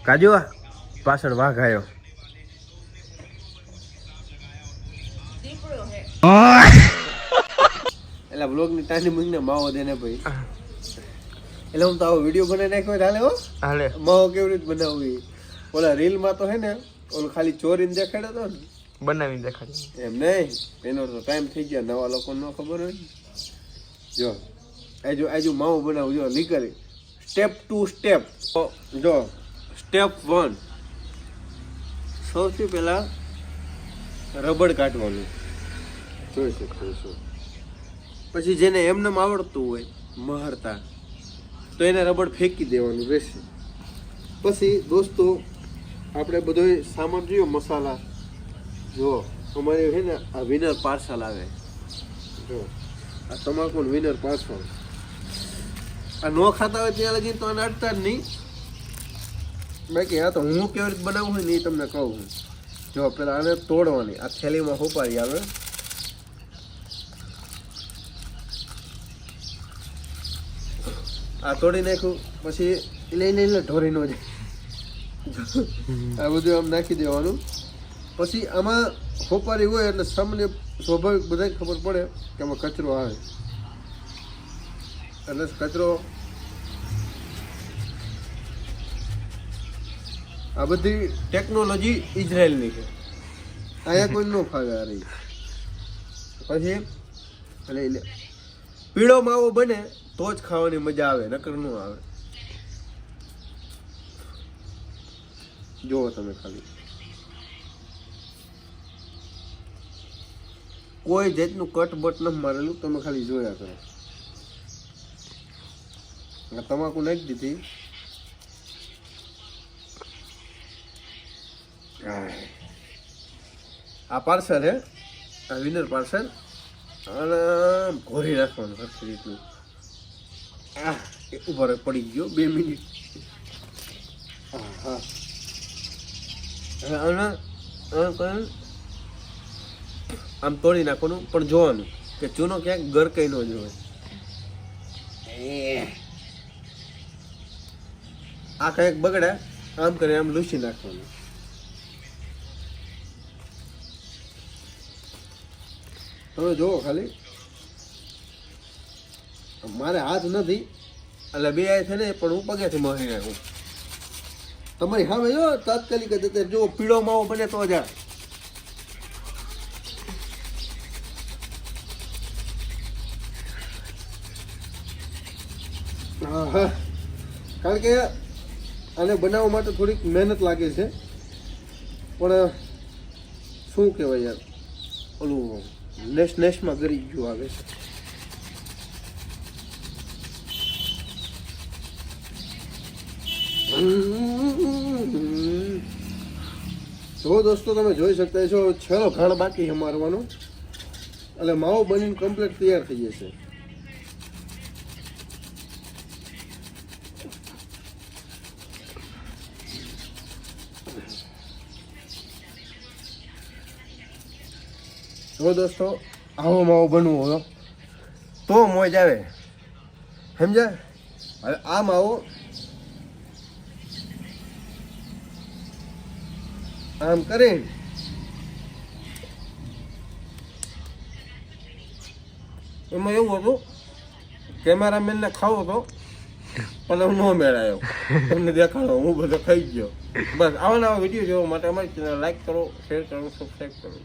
કાજુ પાછળ વાઘ આવ્યો. એટલે બ્લોગ ની ટાઈમ મૂકીને માવો દેને ભાઈ. એટલે હું તો આવો વિડીયો બનાવી નાખ્યો હાલે હો. હાલે માવો કેવી રીતે બનાવવી. ઓલા રીલ માં તો હે ને ઓલું ખાલી ચોરીને દેખાડ્યો તો ને બનાવીને દેખાડ્યો એમ નહીં. એનો તો ટાઈમ થઈ ગયો. નવા લોકો ન ખબર હોય જો આજુ માવો બનાવું જો લીકરી સ્ટેપ 2 સ્ટેપ. જો સ્ટેપ 1 સૌથી પહેલા રબડ કાઢવાનું જોઈ શકો છો. પછી જેને એમને આવડતું હોય મહરતા તો એને રબડ ફેંકી દેવાનું રહેશે. પછી દોસ્તો આપણે બધો સામાન જોયો મસાલા જો અમારે છે ને આ વિનર પાર્સલ આવે જો આ તમાકુ વિનર પાર્સલ. આ નો ખાતા હોય ત્યાં લગી તો આને અડતા જ નહીં. બાકી હા તો હું કેવી રીતે બનાવું હોય ને એ તમને કહું. જો પેલા આને તોડવાની આ થેલીમાં હોપારી આવે. આ તોડી નાખ્યું પછી લઈને ઢોરી નો જાય. આ બધું આમ નાખી દેવાનું. પછી આમાં હોપારી હોય એટલે સામાન્ય સ્વાભાવિક બધાને ખબર પડે કે આમાં કચરો આવે. એટલે કચરો આ બધી ટેકનોલોજી ઇઝરાયલની છે. અહીંયા કોઈ ન ફાવે આ રહી. પછી એટલે પીળો માવો બને તો જ ખાવાની મજા આવે નકર ન આવે. જુઓ તમે ખાલી કોઈ જાતનું કટ બટ ન મારેલું. તમે ખાલી જોયા કરો. તમાકુ નાખી દીધી. આ પાર્સલ હે આ વિનર પાર્સલ. અને ઘોરી નાખવાનું સરખી રીતનું. ઉપર પડી ગયો 2 મિનિટ. હા આમ તોડી નાખવાનું. પણ જોવાનું કે ચૂનો ક્યાંક ગરકાઈ ન જોવે. આ કંઈક બગડે આમ કરે આમ લૂસી નાખવાનું. તમે જોવો ખાલી મારે હાથ નથી એટલે 2 છે ને પણ હું પગેથી મારી નાખું. તમારી સામે જો તાત્કાલિક જો પીળો માવો બને તો જ કારણ કે આને બનાવવા માટે થોડીક મહેનત લાગે છે. પણ શું કહેવાય યાર ઓલું નેશમાં ગરી ગયું આવે છે. જો દોસ્તો તમે જોઈ શકતા છો છેલ્લો ઘાણ બાકી છે મારવાનો. એટલે માવો બનીને કમ્પ્લીટ તૈયાર થઈ જશે. જો દોસ્તો આવો માવો બનવો હોય તો મોજ આવે સમજ્યા. હવે આ માવો આમ કરે એમાં એવું હતું કેમેરામેનને ખાવો તો પણ ન મેળાયો. તમને દેખાડો હું બધો ખાઈ ગયો. બસ આવા નવા વિડીયો જોવા માટે અમારી ચેનલ લાઈક કરો, શેર કરો, સબસ્ક્રાઈબ કરો.